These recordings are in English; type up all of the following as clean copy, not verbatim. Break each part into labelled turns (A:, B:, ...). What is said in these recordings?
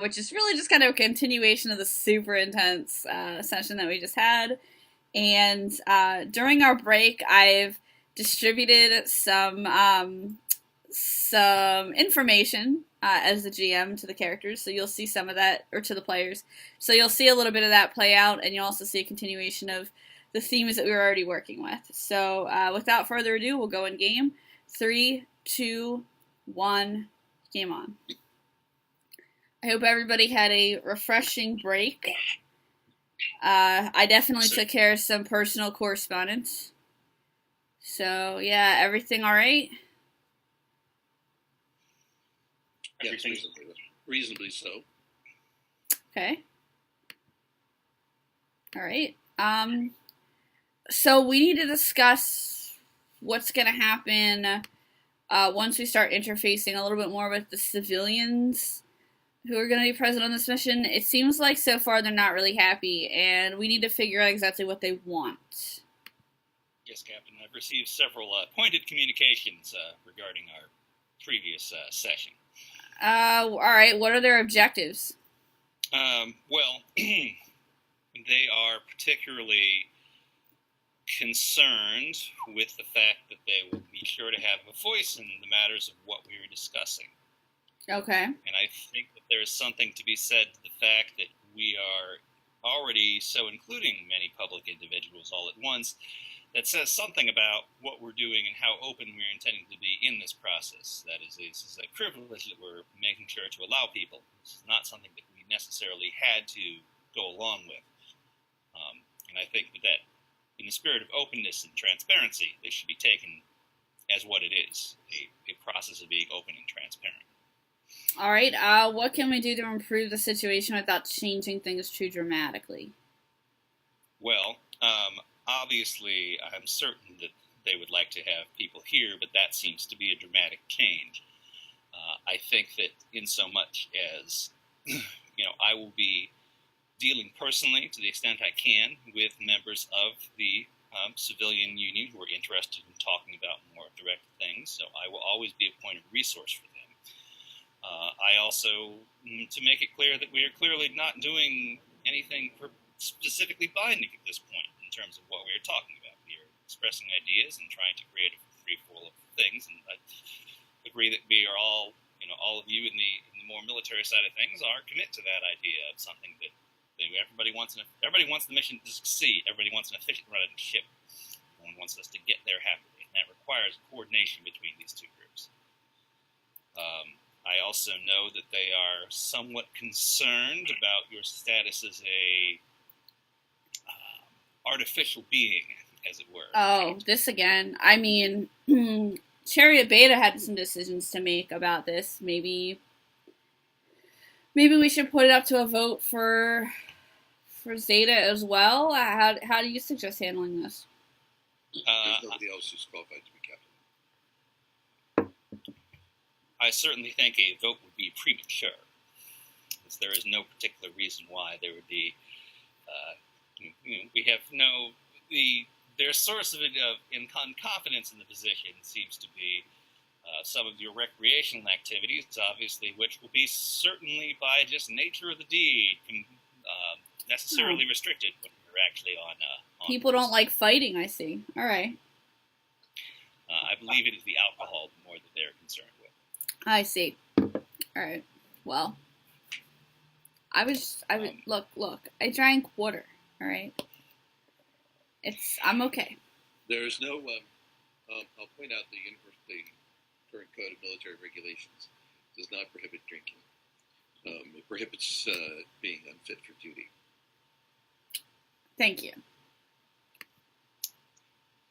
A: which is really just kind of a continuation of the super intense session that we just had. And during our break, I've distributed some information as the GM to the characters, so you'll see some of that, or to the players. So you'll see a little bit of that play out, and you'll also see a continuation of the themes that we were already working with. So without further ado, we'll go in game. 3, 2, 1, game on. I hope everybody had a refreshing break. I definitely took care of some personal correspondence. So, yeah, everything all right?
B: Everything's reasonably so.
A: Okay. All right. So we need to discuss what's going to happen once we start interfacing a little bit more with the civilians who are going to be present on this mission. It seems like so far they're not really happy, and we need to figure out exactly what they want.
C: Yes, Captain. I've received several pointed communications regarding our previous session.
A: All right. What are their objectives?
C: Well, they are particularly concerned with the fact that they will be sure to have a voice in the matters of what we were discussing.
A: Okay.
C: And I think that there is something to be said to the fact that we are already so including many public individuals all at once that says something about what we're doing and how open we're intending to be in this process. That is, this is a privilege that we're making sure to allow people. This is not something that we necessarily had to go along with. And I think that in the spirit of openness and transparency, this should be taken as what it is, a process of being open and transparent.
A: All right, what can we do to improve the situation without changing things too dramatically?
C: Well, obviously, I'm certain that they would like to have people here, but that seems to be a dramatic change. I think that in so much as, I will be dealing personally, to the extent I can, with members of the civilian union who are interested in talking about more direct things, so I will always be a point of resource for them. I also, to make it clear that we are clearly not doing anything specifically binding at this point in terms of what we are talking about. We are expressing ideas and trying to create a free-for-all of things, and I agree that we are all, all of you in the more military side of things are commit to that idea of something that everybody wants the mission to succeed. Everybody wants an efficient running ship. No one wants us to get there happily, and that requires coordination between these two groups. I also know that they are somewhat concerned about your status as a artificial being, as it were.
A: Oh, this again. I mean, Chariot Beta had some decisions to make about this. Maybe we should put it up to a vote for ZETA as well. How do you suggest handling this?
B: There's nobody else who's qualified to be captain.
C: I certainly think a vote would be premature, as there is no particular reason why there would be. We have their source of confidence in the position seems to be some of your recreational activities, obviously, which will be certainly by just nature of the deed necessarily restricted when you're actually on.
A: People don't like fighting, I see. All right.
C: I believe it is the alcohol more that they're concerned with.
A: I see. All right. Well, look. I drank water. All right. I'm okay.
B: There is no. I'll point out the current code of military regulations does not prohibit drinking. It prohibits being unfit for duty.
A: Thank you.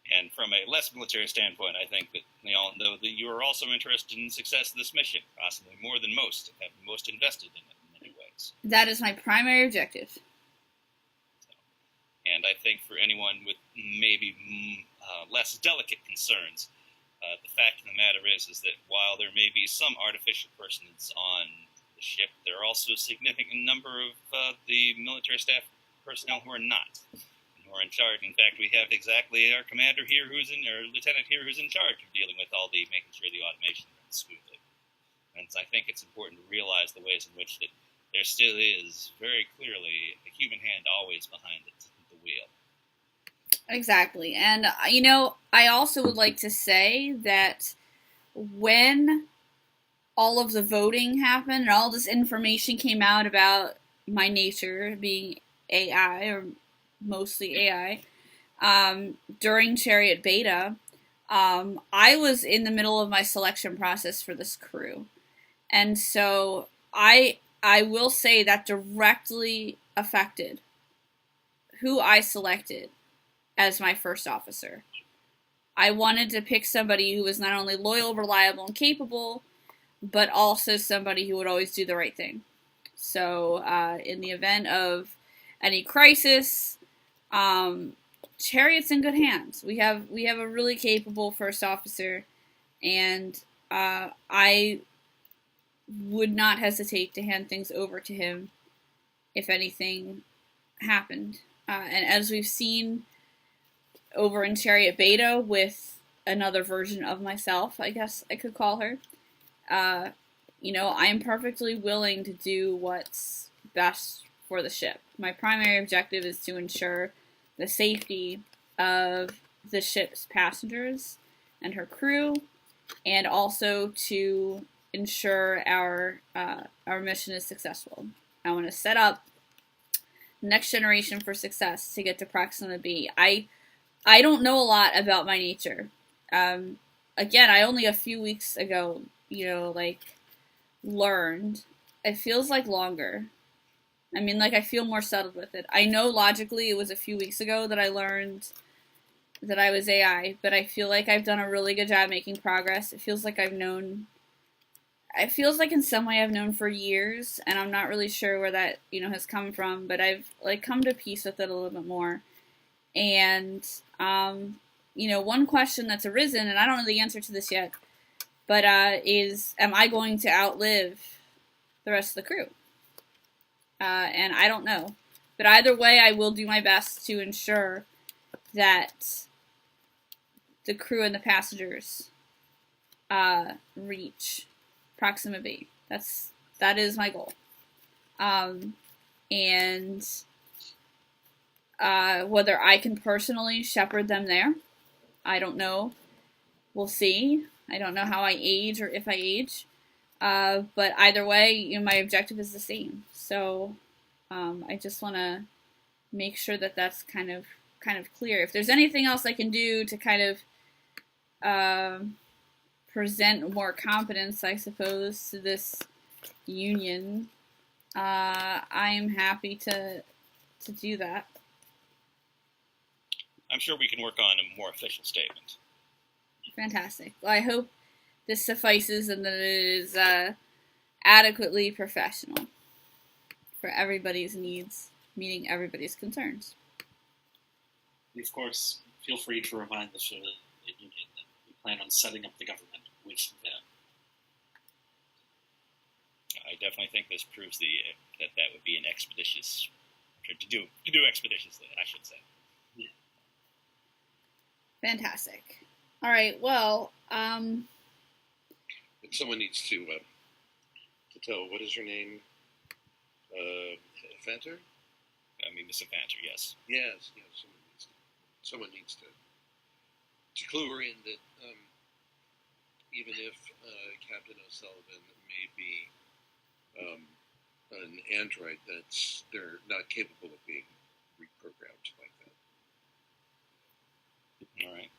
C: And from a less military standpoint, I think that they all know that you are also interested in the success of this mission, possibly more than most, have most invested in it in many ways.
A: That is my primary objective.
C: And I think for anyone with maybe less delicate concerns, the fact of the matter is that while there may be some artificial persons on the ship, there are also a significant number of the military staff personnel who are not. Who are in charge. In fact, we have exactly our commander here our lieutenant here who's in charge of dealing with all making sure the automation runs smoothly. And I think it's important to realize the ways in which that there still is very clearly a human hand always behind the wheel.
A: Exactly. And, I also would like to say that when all of the voting happened and all this information came out about my nature being AI, or mostly AI, during Chariot Beta, I was in the middle of my selection process for this crew. And so I will say that directly affected who I selected as my first officer. I wanted to pick somebody who was not only loyal, reliable, and capable, but also somebody who would always do the right thing. So, in the event of any crisis, Chariot's in good hands. We have a really capable first officer, and I would not hesitate to hand things over to him if anything happened. And as we've seen over in Chariot Beta with another version of myself, I guess I could call her, I am perfectly willing to do what's best for the ship. My primary objective is to ensure the safety of the ship's passengers and her crew, and also to ensure our mission is successful. I want to set up next generation for success to get to Proxima B. I don't know a lot about my nature. Again, I only a few weeks ago, learned. It feels like longer. I mean, I feel more settled with it. I know logically it was a few weeks ago that I learned that I was AI, but I feel like I've done a really good job making progress. It feels like in some way I've known for years, and I'm not really sure where that, has come from, but I've, come to peace with it a little bit more. And, one question that's arisen, and I don't know the answer to this yet, but, is, am I going to outlive the rest of the crew? And I don't know. But either way, I will do my best to ensure that the crew and the passengers, reach Proxima B. That is my goal. And whether I can personally shepherd them there, I don't know. We'll see. I don't know how I age or if I age. But either way, my objective is the same. So I just want to make sure that that's kind of clear. If there's anything else I can do to kind of present more competence, I suppose, to this union, I am happy to do that.
C: I'm sure we can work on a more official statement.
A: Fantastic. Well, I hope this suffices and that it is adequately professional for everybody's needs, meeting everybody's concerns.
D: And of course, feel free to remind the Union that we plan on setting up the government with them.
C: I definitely think this proves that would be an expeditious, to do expeditiously, I should say.
D: Yeah.
A: Fantastic. All right. Well,
B: And someone needs to tell, what is her name? Fanter?
C: I mean, Miss Fanter, yes.
B: Yes. Someone needs to clue her in that even if Captain O'Sullivan may be an android, they're not capable of being reprogrammed like that.
C: All right.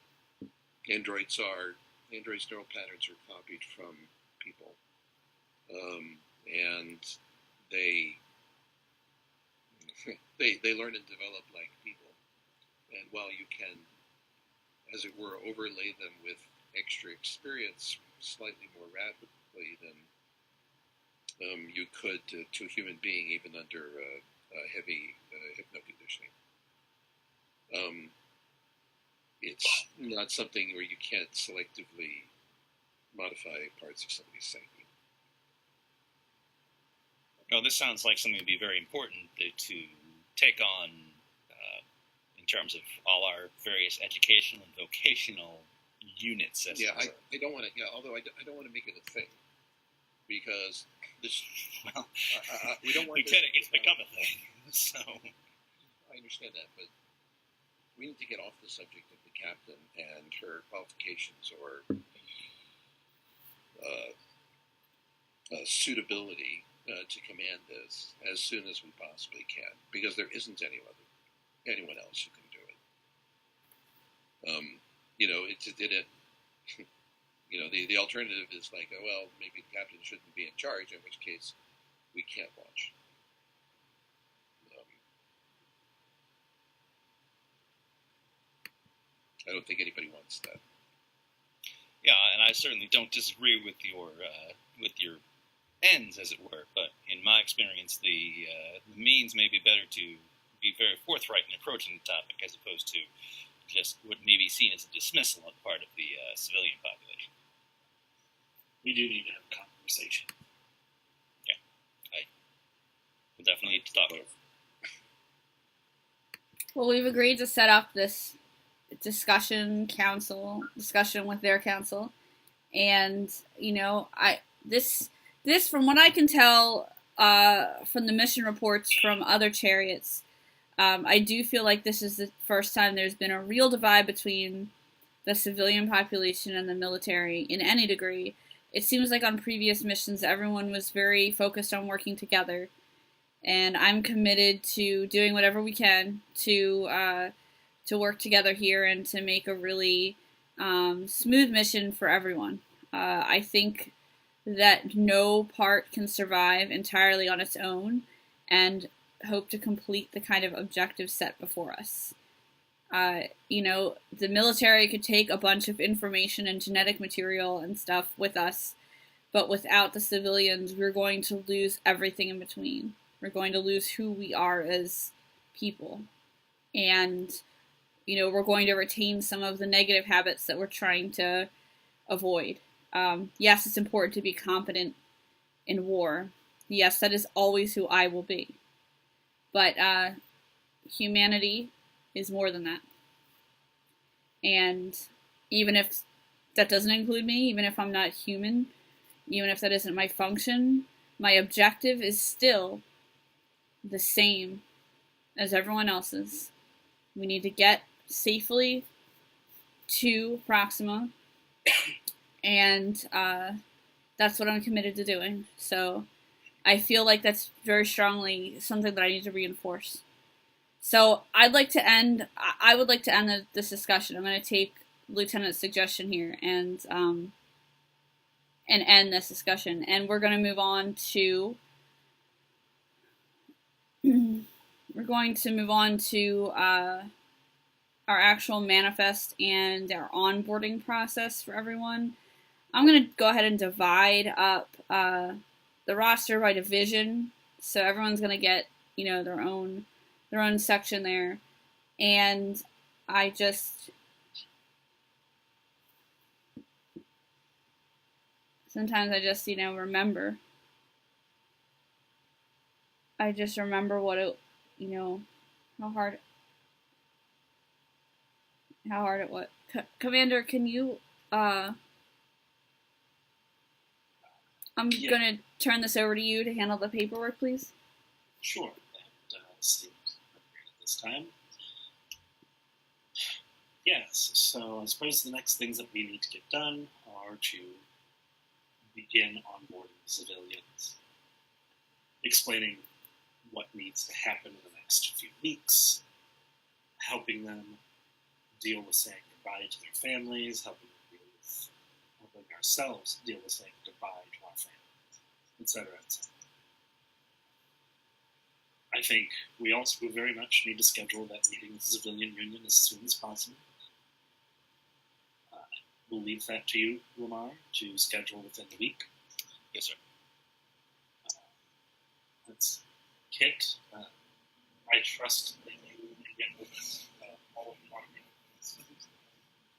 B: Androids' neural patterns are copied from people, and they learn and develop like people. And while you can, as it were, overlay them with extra experience slightly more rapidly than you could to a human being, even under heavy hypno conditioning. It's not something where you can't selectively modify parts of somebody's psyche.
C: Well, this sounds like something to be very important to take on in terms of all our various educational and vocational units.
B: I don't want to. Yeah, although I don't want to make it a thing, because This,
C: Well,
B: we don't want
C: Lieutenant gets become a thing, so...
B: I understand that, but we need to get off the subject of the captain and her qualifications or suitability to command this as soon as we possibly can, because there isn't anyone else who can do it. The alternative is like, oh, well, maybe the captain shouldn't be in charge, in which case we can't launch. I don't think anybody wants that.
C: Yeah, and I certainly don't disagree with your ends, as it were. But in my experience, the means may be better to be very forthright in approaching the topic, as opposed to just what may be seen as a dismissal on the part of the civilian population.
D: We do need to have a conversation.
C: Yeah, we'll definitely need to talk over.
A: Well, we've agreed to set up this discussion with their council, and this from what I can tell from the mission reports from other chariots, I do feel like this is the first time there's been a real divide between the civilian population and the military in any degree. It seems like on previous missions everyone was very focused on working together, and I'm committed to doing whatever we can to work together here and to make a really smooth mission for everyone. I think that no part can survive entirely on its own, and hope to complete the kind of objectives set before us. The military could take a bunch of information and genetic material and stuff with us, but without the civilians, we're going to lose everything in between. We're going to lose who we are as people. And we're going to retain some of the negative habits that we're trying to avoid. Yes, it's important to be competent in war. Yes, that is always who I will be. But humanity is more than that. And even if that doesn't include me, even if I'm not human, even if that isn't my function, my objective is still the same as everyone else's. We need to get safely to Proxima, and that's what I'm committed to doing. So I feel like that's very strongly something that I need to reinforce. So I would like to end this discussion. I'm going to take Lieutenant's suggestion here and end this discussion, and we're going to move on to our actual manifest and our onboarding process for everyone. I'm going to go ahead and divide up the roster by division, so everyone's going to get their own section there. And sometimes I just remember. I just remember what it, how hard it was. Commander, can you, I'm gonna turn this over to you to handle the paperwork, please.
D: Sure, that seems appropriate at this time. Yes, so I suppose the next things that we need to get done are to begin onboarding civilians, explaining what needs to happen in the next few weeks, helping them deal with saying goodbye to their families, helping ourselves deal with saying goodbye to our families, etc., etc. I think we also very much need to schedule that meeting with the civilian union as soon as possible. We'll leave that to you, Lamar, to schedule within the week.
C: Yes, sir.
D: That's Kit. I trust that you can get with us all of the marketing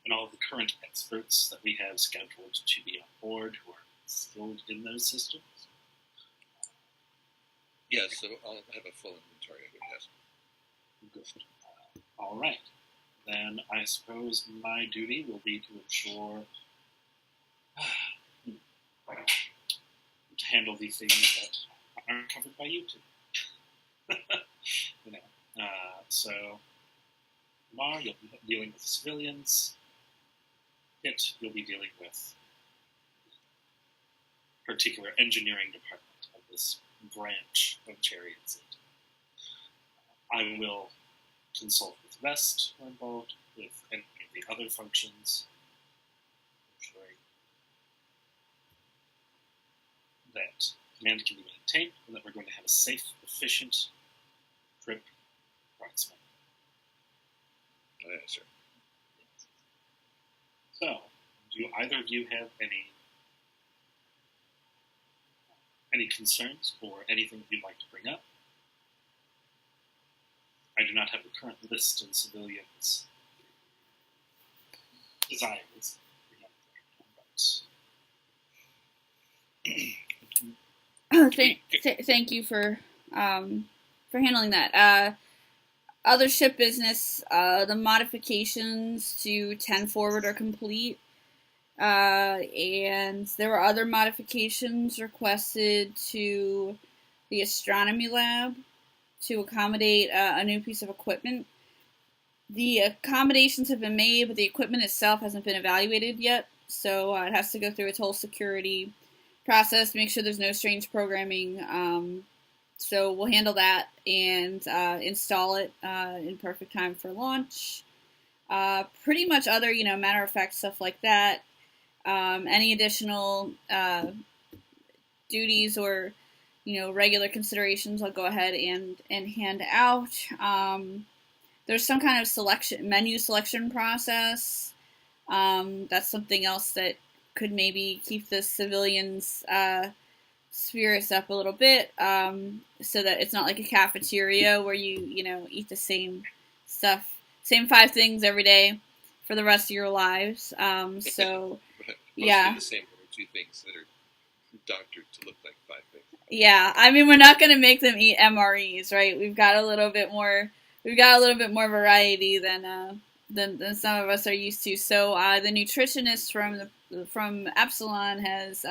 D: and all of the current experts that we have scheduled to be on board who are skilled in those systems.
B: Yes, so I'll have a full inventory of it, yes.
D: Good. All right. Then I suppose my duty will be to ensure to handle the things that aren't covered by YouTube. So tomorrow you'll be dealing with civilians. You'll be dealing with the particular engineering department of this branch of CHARIOT ZETA. I will consult with Vest who are involved with any of the other functions, ensuring that command can be maintained and that we're going to have a safe, efficient trip approximately.
B: Yes, sir.
D: So, do either of you have any concerns or anything that you'd like to bring up? I do not have the current list of civilians' desires, but
A: Thank you for handling that. Other ship business, the modifications to 10 forward are complete, and there were other modifications requested to the astronomy lab to accommodate a new piece of equipment. The accommodations have been made, but the equipment itself hasn't been evaluated yet, so it has to go through its whole security process to make sure there's no strange programming. So we'll handle that and install it in perfect time for launch. Pretty much other, matter of fact stuff like that. Any additional duties or, regular considerations, I'll go ahead and hand out. There's some kind of menu selection process. That's something else that could maybe keep the civilians' spirits up a little bit, so that it's not like a cafeteria where you eat the same stuff, same 5 things every day for the rest of your lives. So yeah,
B: the same 1 or 2 things that are doctored to look like 5 things.
A: Yeah, I mean, we're not going to make them eat MREs, right? We've got a little bit more variety than some of us are used to. So the nutritionist from Epsilon has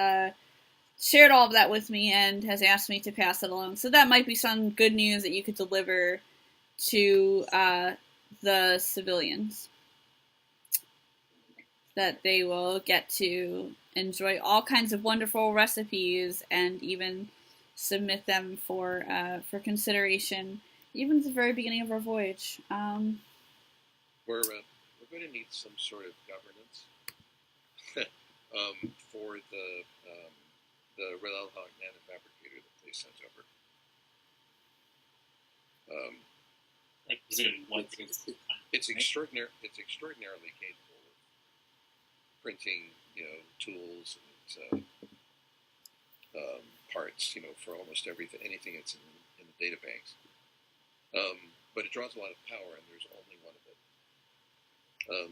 A: shared all of that with me and has asked me to pass it along. So that might be some good news that you could deliver to the civilians, that they will get to enjoy all kinds of wonderful recipes and even submit them for consideration, even at the very beginning of our voyage.
B: We're going to need some sort of governance for the Relhog nanofabricator that they sent over. It's extraordinarily capable of printing, tools and parts, for almost anything that's in the data banks. But it draws a lot of power, and there's only one of it.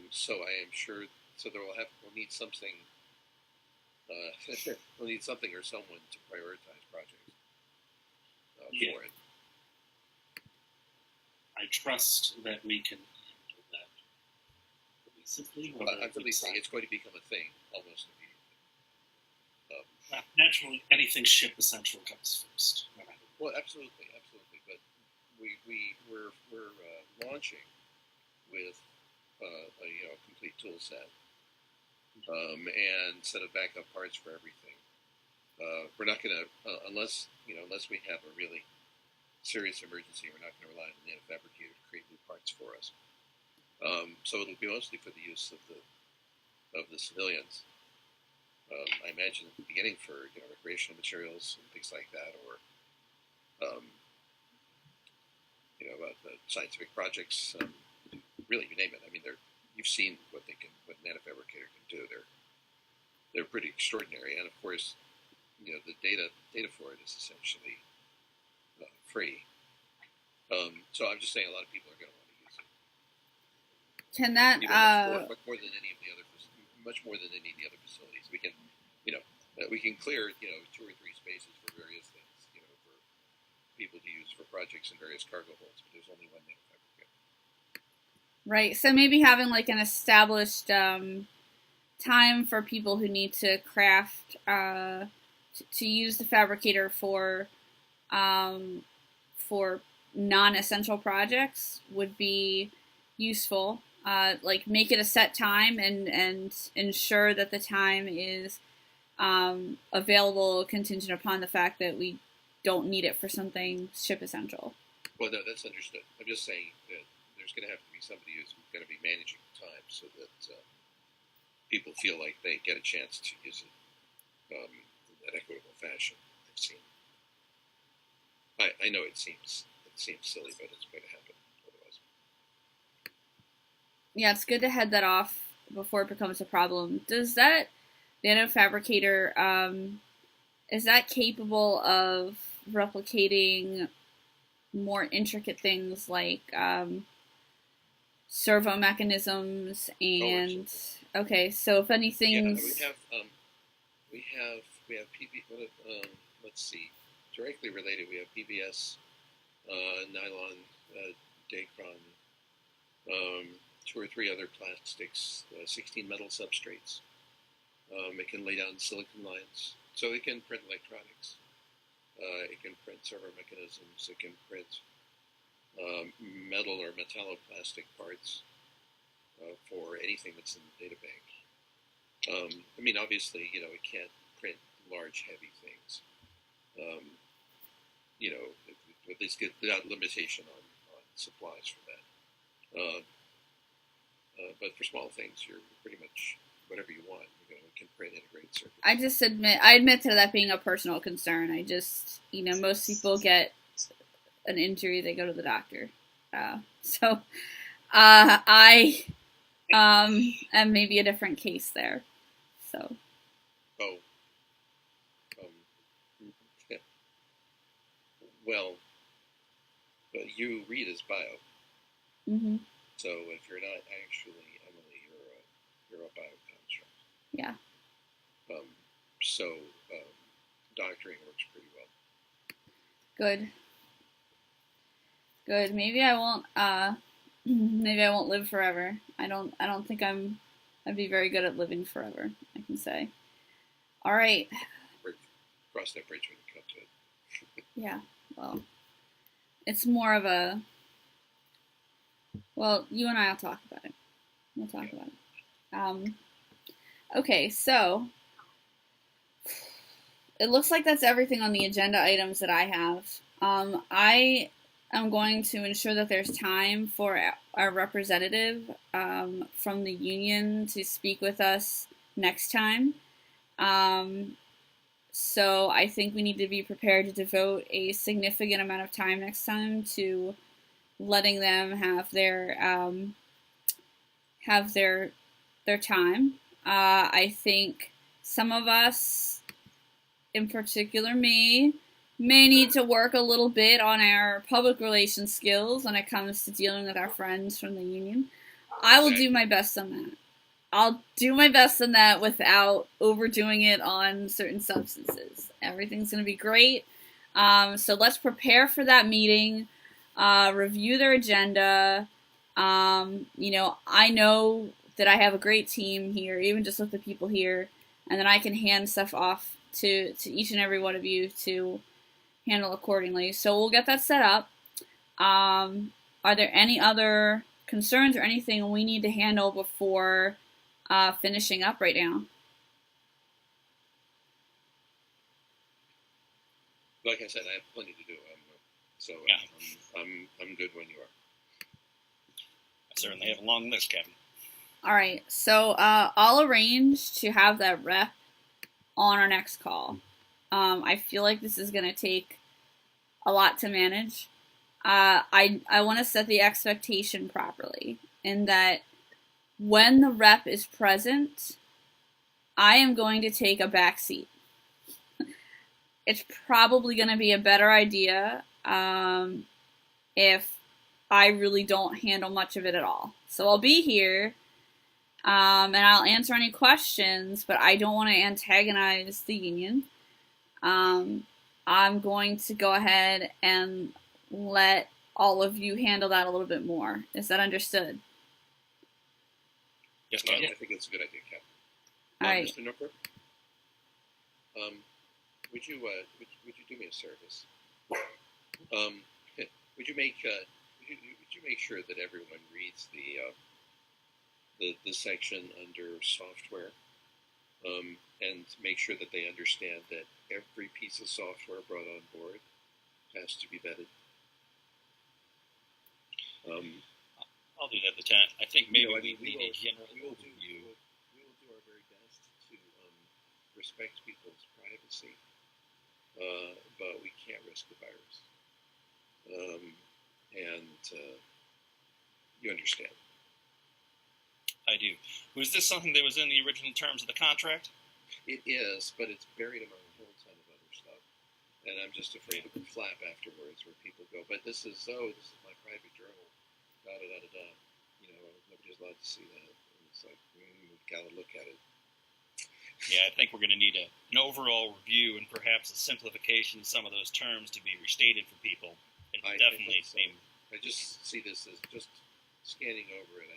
B: So I am sure. So we'll need something. We'll need something or someone to prioritize projects for it.
D: I trust that we can handle that cohesively.
B: It's going to become a thing almost immediately.
D: Naturally, anything ship essential comes first.
B: Well, absolutely. But we're launching with a complete tool set and set of backup parts for everything. We're not going to unless we have a really serious emergency, we're not going to rely on the nanofabricator to create new parts for us. So it'll be mostly for the use of the civilians. I imagine at the beginning for recreational materials and things like that, or the scientific projects. Really, you name it. I mean, you've seen what nanofabricator can do. They're pretty extraordinary, and of course, the data for it is essentially free. So I'm just saying a lot of people are going to want to use it.
A: Can that
B: much more than any of the other facilities. We can we can clear 2 or 3 spaces for various things, for people to use for projects in various cargo holds, but there's only one nanofabricator.
A: Right. So maybe having like an established time for people who need to craft to use the fabricator for non-essential projects would be useful. Like make it a set time and ensure that the time is available contingent upon the fact that we don't need it for something ship essential.
B: Well, no, that's understood. I'm just saying that there's going to have to be somebody who's going to be managing the time so that people feel like they get a chance to use it in an equitable fashion. I've seen. I know it seems silly, but it's going to happen otherwise.
A: Yeah, it's good to head that off before it becomes a problem. Does that nanofabricator, is that capable of replicating more intricate things like servo mechanisms and okay, so if anything's we have PB. Let's see, directly related. We have PBS, nylon, Dacron, 2 or 3 other plastics, 16 metal substrates. It can lay down silicon lines, so it can print electronics. It can print servo mechanisms. It can print metal or metalloplastic parts for anything that's in the data bank. I mean, obviously, it can't print large, heavy things. At least without limitation on supplies for that. But for small things, you're pretty much whatever you want. You can print integrated circuits. I admit to that being a personal concern. I just, most people get an injury, they go to the doctor. So I am maybe a different case there. So.
B: Oh. Yeah. Well, you read as bio.
A: Mm-hmm.
B: So if you're not actually Emily, you're a bioconstruct.
A: Yeah.
B: So doctoring works pretty well. Good.
A: Maybe I won't live forever. I don't think I'd be very good at living forever, I can say. All right.
B: Cross that bridge when you come to it.
A: Yeah. Well, it's more of a. Well, you and I will talk about it. We'll talk about it. Okay, so it looks like that's everything on the agenda items that I have. I am going to ensure that there's time for our representative from the union to speak with us next time. So I think we need to be prepared to devote a significant amount of time next time to letting them have their time. I think some of us, in particular me, may need to work a little bit on our public relations skills when it comes to dealing with our friends from the union. I will do my best on that. I'll do my best on that without overdoing it on certain substances. Everything's going to be great. So let's prepare for that meeting. Review their agenda. I know that I have a great team here, even just with the people here, and then I can hand stuff off to each and every one of you to handle accordingly. So we'll get that set up. Are there any other concerns or anything we need to handle before finishing up right now?
B: Like I said, I have plenty to do. I'm good when you are.
C: I certainly have a long list, Kevin.
A: All right, so I'll arrange to have that rep on our next call. I feel like this is going to take a lot to manage. I want to set the expectation properly in that when the rep is present, I am going to take a back seat. It's probably going to be a better idea if I really don't handle much of it at all. So I'll be here, and I'll answer any questions, but I don't want to antagonize the union. I'm going to go ahead and let all of you handle that a little bit more. Is that understood?
C: Yes,
B: I think it's a good idea, Captain.
A: All right.
B: Mr. Nooker, would you do me a service? Would you make sure that everyone reads the section under software, and make sure that they understand that every piece of software brought on board has to be vetted.
C: I'll do that, Lieutenant. I think maybe we need a general overview.
B: We will do our very best to respect people's privacy, but we can't risk the virus. You understand.
C: I do. Was this something that was in the original terms of the contract?
B: It is, but it's buried among a whole ton of other stuff. And I'm just afraid it would flap afterwards where people go, but this is my private journal, da-da-da-da-da. You know, nobody's allowed to see that. And it's like, we've got to look at it.
C: Yeah, I think we're going to need an overall review and perhaps a simplification of some of those terms to be restated for people.
B: I
C: definitely
B: so. I just see this as just scanning over it.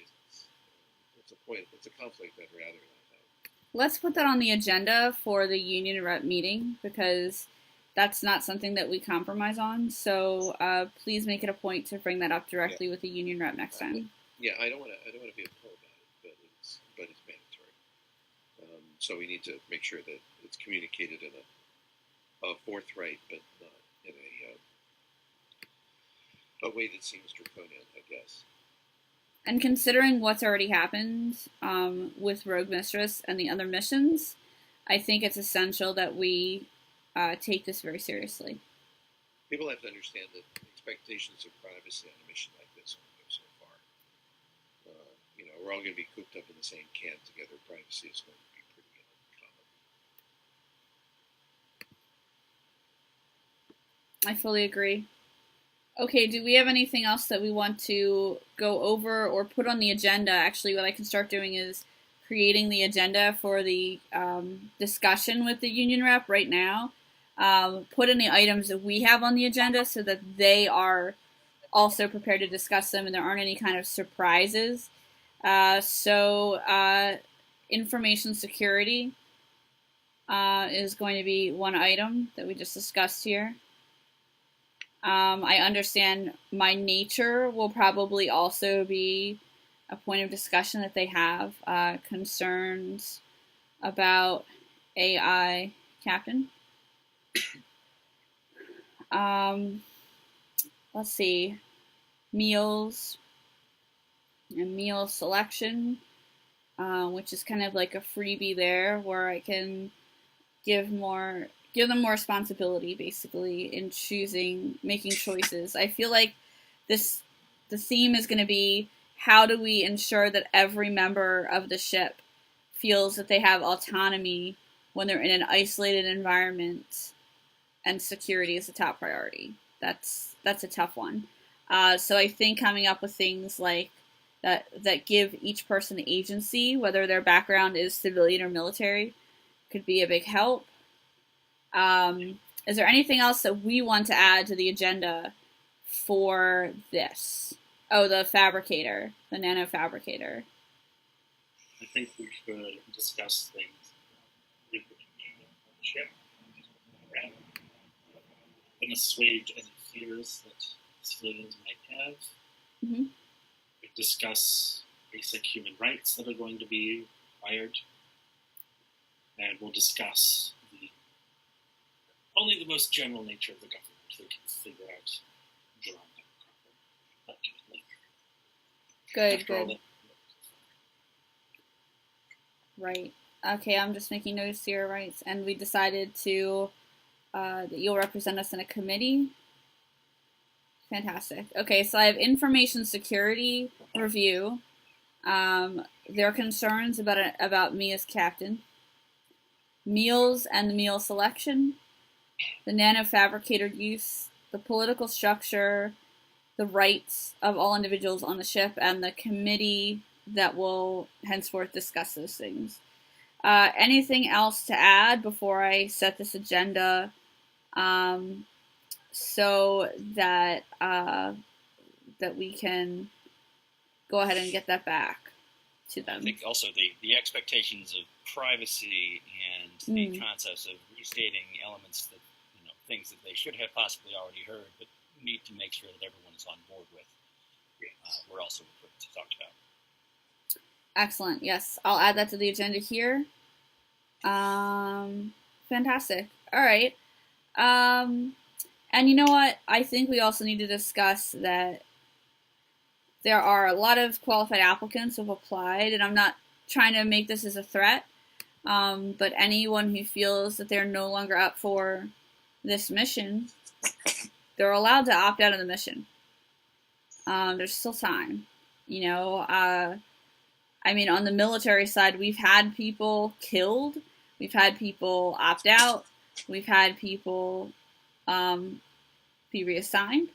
B: It's a conflict I'd rather not have.
A: Let's put that on the agenda for the union rep meeting, because that's not something that we compromise on. So please make it a point to bring that up directly with the union rep next time.
B: Yeah, I don't want to be a pro about it, but it's mandatory. So we need to make sure that it's communicated in a forthright, but not in a way that seems draconian, I guess.
A: And considering what's already happened with Rogue Mistress and the other missions, I think it's essential that we take this very seriously.
B: People have to understand that expectations of privacy on a mission like this only go so far. We're all going to be cooped up in the same camp together. Privacy is going to be pretty uncommon.
A: I fully agree. Okay, do we have anything else that we want to go over or put on the agenda? Actually, what I can start doing is creating the agenda for the discussion with the union rep right now. Put in the items that we have on the agenda so that they are also prepared to discuss them and there aren't any kind of surprises. Information security is going to be one item that we just discussed here. I understand my nature will probably also be a point of discussion that they have. Concerns about AI Captain. Let's see. Meals and meal selection, which is kind of like a freebie there where I can give them more responsibility, basically, in making choices. I feel like the theme is going to be, how do we ensure that every member of the ship feels that they have autonomy when they're in an isolated environment, and security is the top priority. That's a tough one. So I think coming up with things like that give each person agency, whether their background is civilian or military, could be a big help. Is there anything else that we want to add to the agenda for this? Oh, the fabricator, the nano fabricator.
D: I think we could discuss things and assuage any fears that civilians might have.
A: Mm-hmm.
D: We discuss basic human rights that are going to be required, and we'll discuss only the most general nature of the government we can figure out drawing up properly.
A: Good. Right. Okay, I'm just making notes to your rights. And we decided that you'll represent us in a committee. Fantastic. Okay, so I have information security review. There are concerns about me as captain. Meals and the meal selection. The nanofabricator use, the political structure, the rights of all individuals on the ship, and the committee that will henceforth discuss those things. Anything else to add before I set this agenda so that we can go ahead and get that back to them?
C: I think also the expectations of privacy and the concepts of restating elements that, things that they should have possibly already heard, but need to make sure that everyone is on board with. We're also equipped to talk about.
A: Excellent. Yes, I'll add that to the agenda here. Fantastic. All right. And you know what? I think we also need to discuss that there are a lot of qualified applicants who have applied, and I'm not trying to make this as a threat, but anyone who feels that they're no longer up for this mission, they're allowed to opt out of the mission. There's still time. I mean, on the military side, we've had people killed, we've had people opt out, we've had people be reassigned.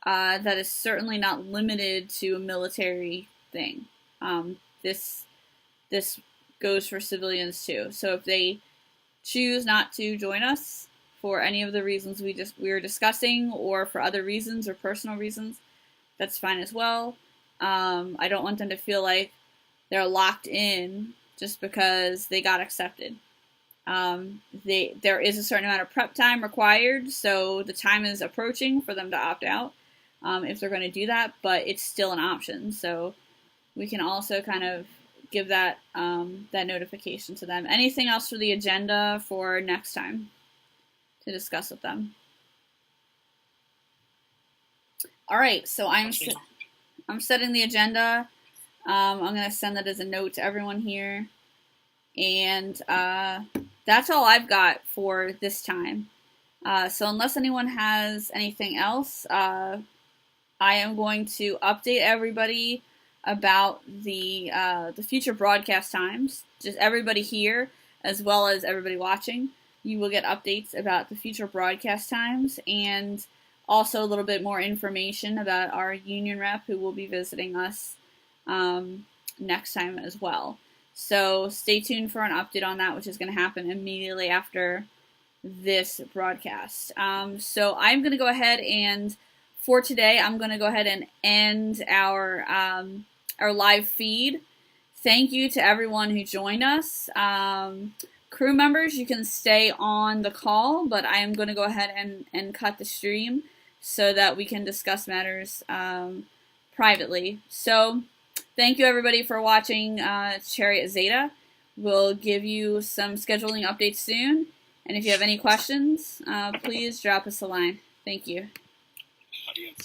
A: That is certainly not limited to a military thing. This goes for civilians too. So if they choose not to join us for any of the reasons we were discussing, or for other reasons or personal reasons, that's fine as well. I don't want them to feel like they're locked in just because they got accepted. There is a certain amount of prep time required, so the time is approaching for them to opt out if they're going to do that, but it's still an option. So we can also kind of give that that notification to them. Anything else for the agenda for next time to discuss with them? All right, so I'm setting the agenda. I'm going to send that as a note to everyone here. And that's all I've got for this time. So unless anyone has anything else, I am going to update everybody about the future broadcast times. Just everybody here, as well as everybody watching, you will get updates about the future broadcast times, and also a little bit more information about our union rep who will be visiting us next time as well. So stay tuned for an update on that, which is going to happen immediately after this broadcast. So I'm going to go ahead and, for today, I'm going to go ahead and end our live feed. Thank you to everyone who joined us. Crew members, you can stay on the call, but I am going to go ahead and cut the stream so that we can discuss matters privately. So thank you everybody for watching Chariot ZETA. We'll give you some scheduling updates soon. And if you have any questions, please drop us a line. Thank you.